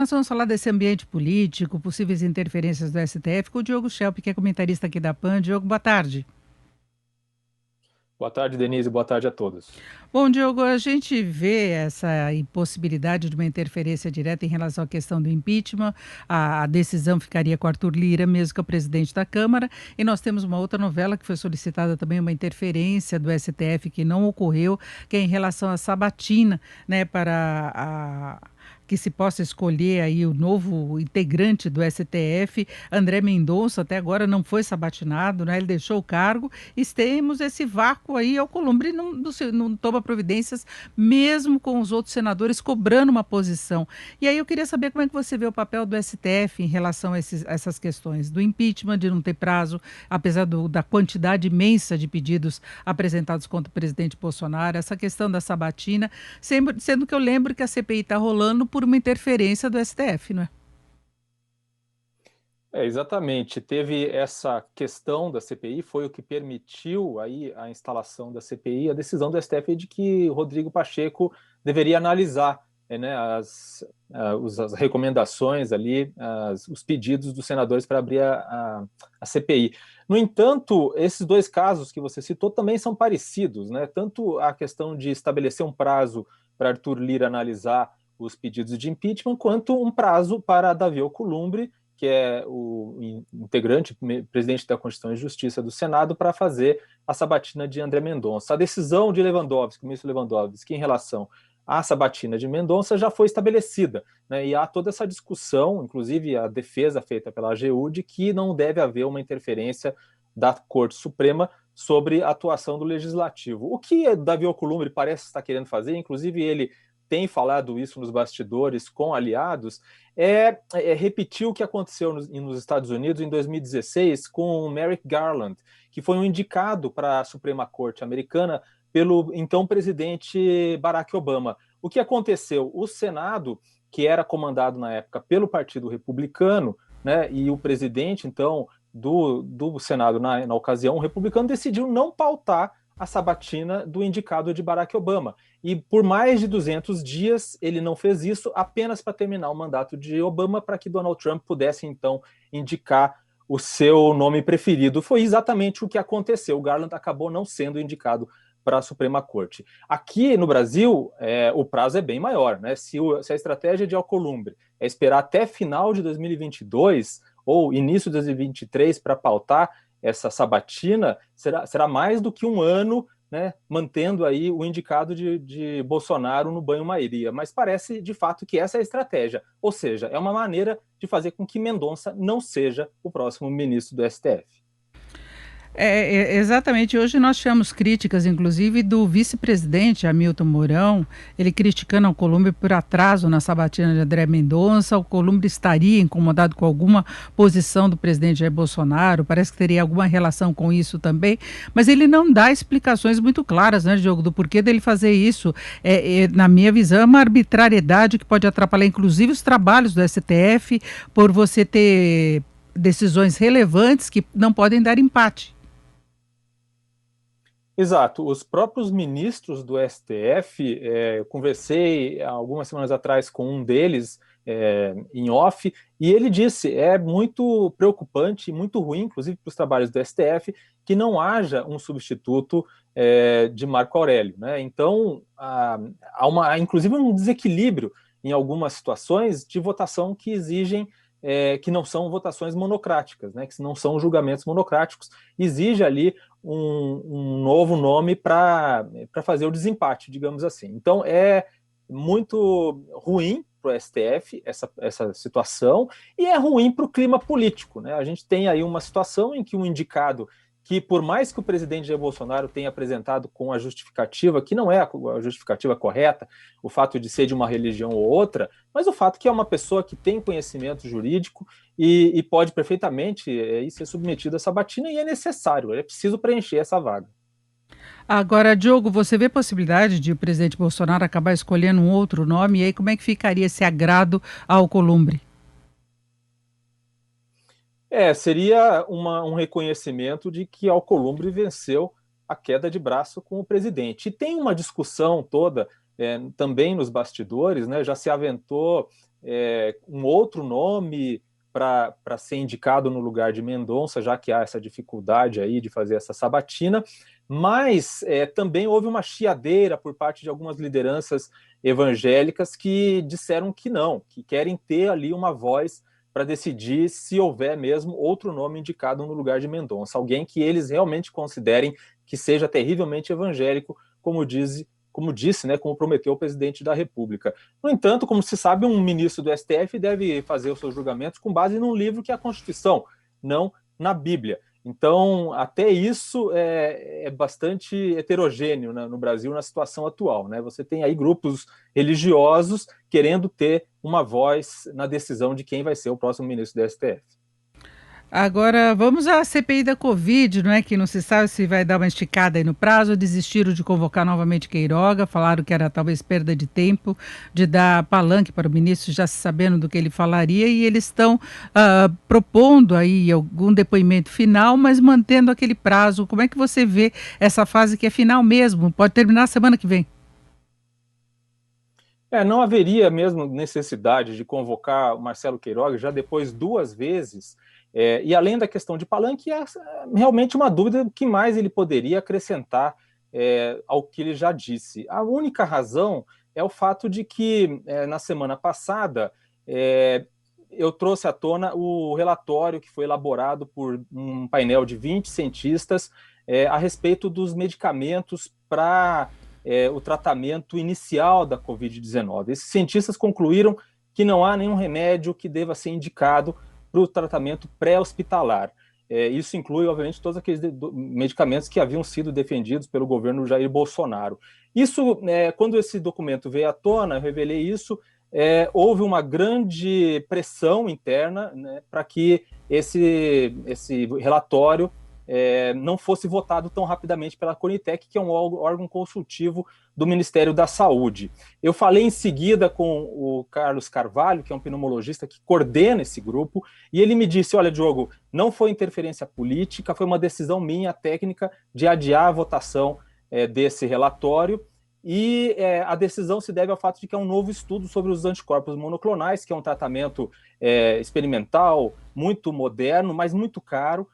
Nós vamos falar desse ambiente político, possíveis interferências do STF com o Diogo Schelp, que é comentarista aqui da PAN. Diogo, boa tarde. Boa tarde, Denise. Boa tarde a todos. Bom, Diogo, a gente vê essa impossibilidade de uma interferência direta em relação à questão do impeachment. A decisão ficaria com Arthur Lira, mesmo que é o presidente da Câmara. E nós temos uma outra novela que foi solicitada também, uma interferência do STF que não ocorreu, que é em relação à sabatina, né, para que se possa escolher aí o novo integrante do STF. André Mendonça até agora não foi sabatinado, né? Ele deixou o cargo e temos esse vácuo aí. Alcolumbre não toma providências, mesmo com os outros senadores cobrando uma posição. E aí eu queria saber como é que você vê o papel do STF em relação a essas questões do impeachment, de não ter prazo, apesar da quantidade imensa de pedidos apresentados contra o presidente Bolsonaro, essa questão da sabatina, sendo que eu lembro que a CPI está rolando por uma interferência do STF, não é? Exatamente. Teve essa questão da CPI, foi o que permitiu aí a instalação da CPI, a decisão do STF de que Rodrigo Pacheco deveria analisar, né, as recomendações ali, os pedidos dos senadores para abrir a CPI. No entanto, esses dois casos que você citou também são parecidos, né? Tanto a questão de estabelecer um prazo para Arthur Lira analisar os pedidos de impeachment, quanto um prazo para Davi Alcolumbre, que é o integrante, presidente da Constituição e Justiça do Senado, para fazer a sabatina de André Mendonça. A decisão de Lewandowski, o ministro Lewandowski, em relação à sabatina de Mendonça já foi estabelecida, né? E há toda essa discussão, inclusive a defesa feita pela AGU, de que não deve haver uma interferência da Corte Suprema sobre a atuação do Legislativo. O que Davi Alcolumbre parece estar querendo fazer, inclusive ele tem falado isso nos bastidores com aliados, é repetir o que aconteceu nos Estados Unidos em 2016 com Merrick Garland, que foi um indicado para a Suprema Corte americana pelo então presidente Barack Obama. O que aconteceu? O Senado, que era comandado na época pelo Partido Republicano, né, e o presidente, então, do Senado, na ocasião, o republicano, decidiu não pautar a sabatina do indicado de Barack Obama. E por mais de 200 dias ele não fez isso, apenas para terminar o mandato de Obama, para que Donald Trump pudesse então indicar o seu nome preferido. Foi exatamente o que aconteceu. O Garland acabou não sendo indicado para a Suprema Corte. Aqui no Brasil, o prazo é bem maior, né? Se a estratégia de Alcolumbre é esperar até final de 2022 ou início de 2023 para pautar essa sabatina, será mais do que um ano, né, mantendo aí o indicado de Bolsonaro no banho-maria. Mas parece, de fato, que essa é a estratégia. Ou seja, é uma maneira de fazer com que Mendonça não seja o próximo ministro do STF. Exatamente. Hoje nós tivemos críticas, inclusive, do vice-presidente Hamilton Mourão, ele criticando o Alcolumbre por atraso na sabatina de André Mendonça. O Alcolumbre estaria incomodado com alguma posição do presidente Jair Bolsonaro, parece que teria alguma relação com isso também, mas ele não dá explicações muito claras, né, Diogo, do porquê dele fazer isso. Na minha visão, é uma arbitrariedade que pode atrapalhar, inclusive, os trabalhos do STF, por você ter decisões relevantes que não podem dar empate. Exato. Os próprios ministros do STF, eu conversei algumas semanas atrás com um deles, em off, e ele disse: é muito preocupante e muito ruim, inclusive para os trabalhos do STF, que não haja um substituto de Marco Aurélio, né? Então, há inclusive um desequilíbrio em algumas situações de votação que exigem que não são votações monocráticas, né? Que não são julgamentos monocráticos, exige ali um novo nome para fazer o desempate, digamos assim. Então, é muito ruim para o STF essa situação, e é ruim para o clima político, né? A gente tem aí uma situação em que um indicado que, por mais que o presidente Jair Bolsonaro tenha apresentado com a justificativa, que não é a justificativa correta, o fato de ser de uma religião ou outra, mas o fato que é uma pessoa que tem conhecimento jurídico e pode perfeitamente ser submetido a sabatina, e é necessário, é preciso preencher essa vaga. Agora, Diogo, você vê possibilidade de o presidente Bolsonaro acabar escolhendo um outro nome? E aí, como é que ficaria esse agrado ao Alcolumbre? Seria um reconhecimento de que Alcolumbre venceu a queda de braço com o presidente. E tem uma discussão toda também nos bastidores, né? Já se aventou um outro nome para ser indicado no lugar de Mendonça, já que há essa dificuldade aí de fazer essa sabatina, mas também houve uma chiadeira por parte de algumas lideranças evangélicas que disseram que não, que querem ter ali uma voz para decidir se houver mesmo outro nome indicado no lugar de Mendonça, alguém que eles realmente considerem que seja terrivelmente evangélico, como disse, né, como prometeu o presidente da República. No entanto, como se sabe, um ministro do STF deve fazer os seus julgamentos com base num livro que é a Constituição, não na Bíblia. Então, até isso é bastante heterogêneo, né, no Brasil, na situação atual, né? Você tem aí grupos religiosos querendo ter uma voz na decisão de quem vai ser o próximo ministro do STF. Agora, vamos à CPI da Covid, não é? Que não se sabe se vai dar uma esticada aí no prazo, desistiram de convocar novamente Queiroga, falaram que era talvez perda de tempo, de dar palanque para o ministro, já se sabendo do que ele falaria, e eles estão propondo aí algum depoimento final, mas mantendo aquele prazo. Como é que você vê essa fase que é final mesmo? Pode terminar semana que vem. Não haveria mesmo necessidade de convocar o Marcelo Queiroga já depois 2 vezes, e além da questão de palanque, é realmente uma dúvida do que mais ele poderia acrescentar ao que ele já disse. A única razão é o fato de que, na semana passada, eu trouxe à tona o relatório que foi elaborado por um painel de 20 cientistas a respeito dos medicamentos para o tratamento inicial da Covid-19. Esses cientistas concluíram que não há nenhum remédio que deva ser indicado para o tratamento pré-hospitalar. Isso inclui, obviamente, todos aqueles medicamentos que haviam sido defendidos pelo governo Jair Bolsonaro. Isso, quando esse documento veio à tona, eu revelei isso, houve uma grande pressão interna, né, para que esse relatório não fosse votado tão rapidamente pela Conitec, que é um órgão consultivo do Ministério da Saúde. Eu falei em seguida com o Carlos Carvalho, que é um pneumologista que coordena esse grupo, e ele me disse, olha, Diogo, não foi interferência política, foi uma decisão minha, técnica, de adiar a votação desse relatório, e a decisão se deve ao fato de que é um novo estudo sobre os anticorpos monoclonais, que é um tratamento experimental, muito moderno, mas muito caro,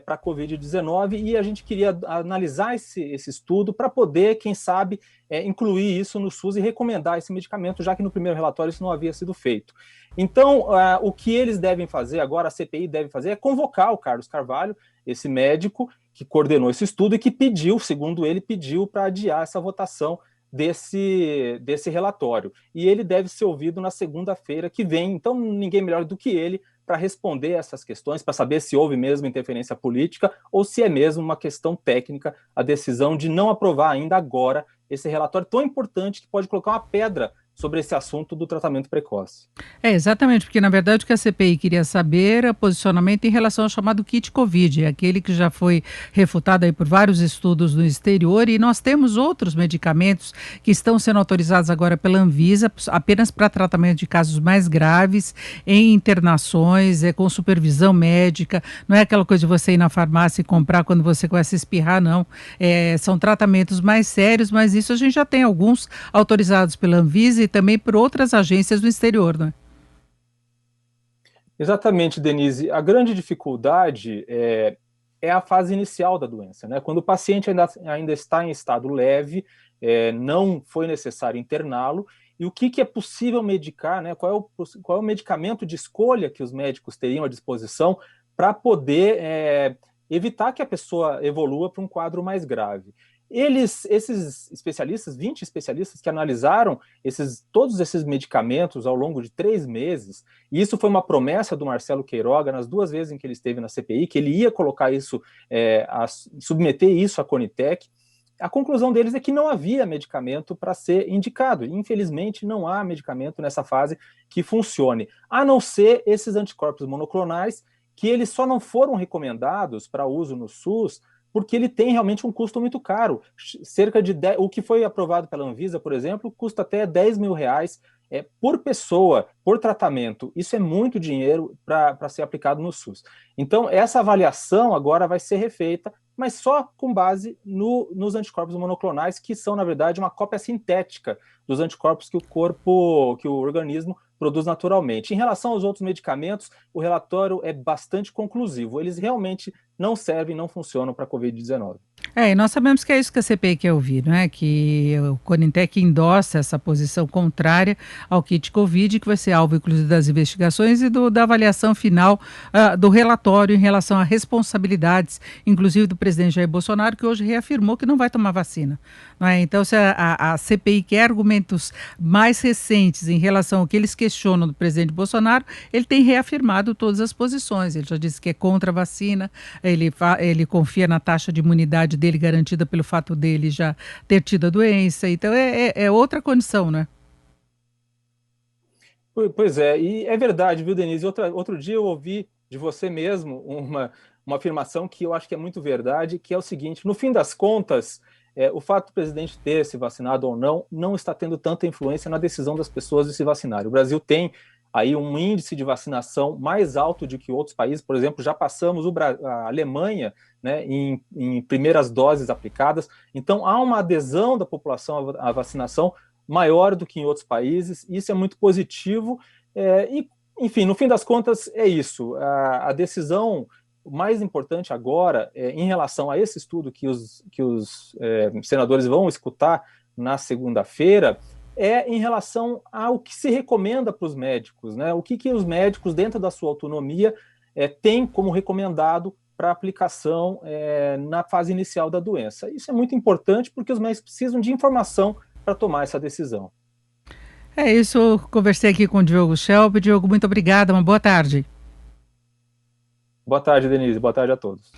para a Covid-19, e a gente queria analisar esse estudo para poder, quem sabe, incluir isso no SUS e recomendar esse medicamento, já que no primeiro relatório isso não havia sido feito. Então, o que eles devem fazer agora, a CPI deve fazer, é convocar o Carlos Carvalho, esse médico que coordenou esse estudo e que pediu, segundo ele, pediu para adiar essa votação desse relatório. E ele deve ser ouvido na segunda-feira que vem, então ninguém melhor do que ele para responder essas questões, para saber se houve mesmo interferência política ou se é mesmo uma questão técnica a decisão de não aprovar ainda agora esse relatório tão importante que pode colocar uma pedra sobre esse assunto do tratamento precoce. Exatamente, porque na verdade o que a CPI queria saber era posicionamento em relação ao chamado kit Covid, aquele que já foi refutado aí por vários estudos no exterior, e nós temos outros medicamentos que estão sendo autorizados agora pela Anvisa apenas para tratamento de casos mais graves, em internações, com supervisão médica, não é aquela coisa de você ir na farmácia e comprar quando você começa a espirrar, não. São tratamentos mais sérios, mas isso a gente já tem alguns autorizados pela Anvisa e também por outras agências do exterior, né? Exatamente, Denise. A grande dificuldade é a fase inicial da doença, né? Quando o paciente ainda está em estado leve, não foi necessário interná-lo, e o que é possível medicar, né? Qual é o medicamento de escolha que os médicos teriam à disposição para poder evitar que a pessoa evolua para um quadro mais grave. Esses especialistas, 20 especialistas que analisaram todos esses medicamentos ao longo de 3 meses, e isso foi uma promessa do Marcelo Queiroga nas 2 vezes em que ele esteve na CPI, que ele ia colocar isso, submeter isso à Conitec. A conclusão deles é que não havia medicamento para ser indicado. Infelizmente, não há medicamento nessa fase que funcione, a não ser esses anticorpos monoclonais, que eles só não foram recomendados para uso no SUS porque ele tem realmente um custo muito caro. O que foi aprovado pela Anvisa, por exemplo, custa até 10 mil reais por pessoa, por tratamento. Isso é muito dinheiro para ser aplicado no SUS. Então, essa avaliação agora vai ser refeita, mas só com base nos anticorpos monoclonais, que são, na verdade, uma cópia sintética dos anticorpos que o organismo produz naturalmente. Em relação aos outros medicamentos, o relatório é bastante conclusivo. Eles realmente não servem, não funcionam para a Covid-19. E nós sabemos que é isso que a CPI quer ouvir, não é? Que o Conitec endossa essa posição contrária ao kit Covid, que vai ser alvo, inclusive, das investigações e da avaliação final do relatório em relação a responsabilidades, inclusive do presidente Jair Bolsonaro, que hoje reafirmou que não vai tomar vacina. Não é? Então, se a CPI quer argumentos mais recentes em relação ao que eles questionam do presidente Bolsonaro, ele tem reafirmado todas as posições. Ele já disse que é contra a vacina, ele confia na taxa de imunidade dele garantida pelo fato dele já ter tido a doença. Então, é outra condição, né? Pois é, e é verdade, viu, Denise? Outro dia eu ouvi de você mesmo uma afirmação que eu acho que é muito verdade, que é o seguinte: no fim das contas, o fato do presidente ter se vacinado ou não, não está tendo tanta influência na decisão das pessoas de se vacinarem. O Brasil tem aí um índice de vacinação mais alto do que outros países, por exemplo, já passamos a Alemanha, né, em primeiras doses aplicadas, então há uma adesão da população à vacinação maior do que em outros países, isso é muito positivo, e, enfim, no fim das contas é isso, a decisão mais importante agora, em relação a esse estudo que os senadores vão escutar na segunda-feira, é em relação ao que se recomenda para os médicos, né? O que os médicos, dentro da sua autonomia, têm como recomendado para aplicação na fase inicial da doença. Isso é muito importante porque os médicos precisam de informação para tomar essa decisão. É isso, eu conversei aqui com o Diogo Schelp. Diogo, muito obrigada, uma boa tarde. Boa tarde, Denise. Boa tarde a todos.